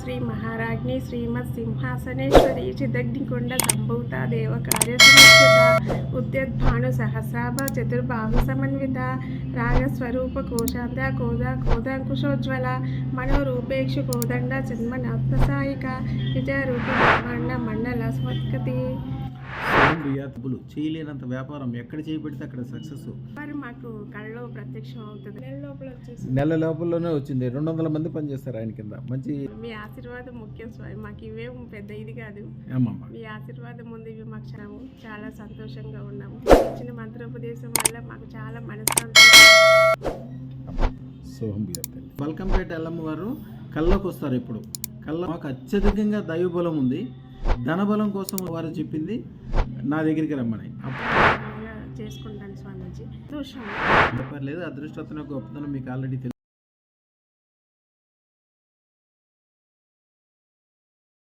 శ్రీ మహారాజ్ఞి శ్రీమత్ సింహాసనేశ్వరి చిదగ్నికొండ సంభూత దేవకార్య సునిశ్చిత ఉద్యద్భాను సహస్రాభ చతుర్బాహు సమన్విత రాగస్వరూప కోశాంత కోదాంకుశోజ్వల మనోరూపేక్షు కోదండ జన్మనాత్మసాయిక విజయరూపి బ్రహ్మాండ మండల స్మత్కతి. డబ్బులు చేయలేనంత వ్యాపారం ఎక్కడ చేయబడితే అక్కడ సక్సెస్. మరి మాకు కళ్ళలో ప్రత్యక్షం అవుతుంది. నెల లోపలనే వచ్చింది. 200 మంది పనిచేస్తారు ఆయన కింద. మంచి మీ ఆశీర్వాదం ముఖ్యం స్వామి. మాకు ఇవే పెద్ద ఇది కాదు. మీ ఆశీర్వాదం ఉంది. ఇవి మాకు చాలా సంతోషంగా ఉన్నాము. ఇచ్చిన మంత్రోపదేశం వల్ల మాకు చాలా మనశ్శాంతి. బల్కంపేట ఎల్లమ్మ వారు కళ్ళలోకి వస్తారు. ఇప్పుడు కళ్ళ మాకు అత్యధికంగా దైవబలం ఉంది. ధనబలం కోసం వారు చెప్పింది నా దగ్గరికి రమ్మని చేసుకుంటాను స్వామీజీ. పర్లేదు, అదృష్టం గొప్పతనం మీకు ఆల్రెడీ తెలుసు.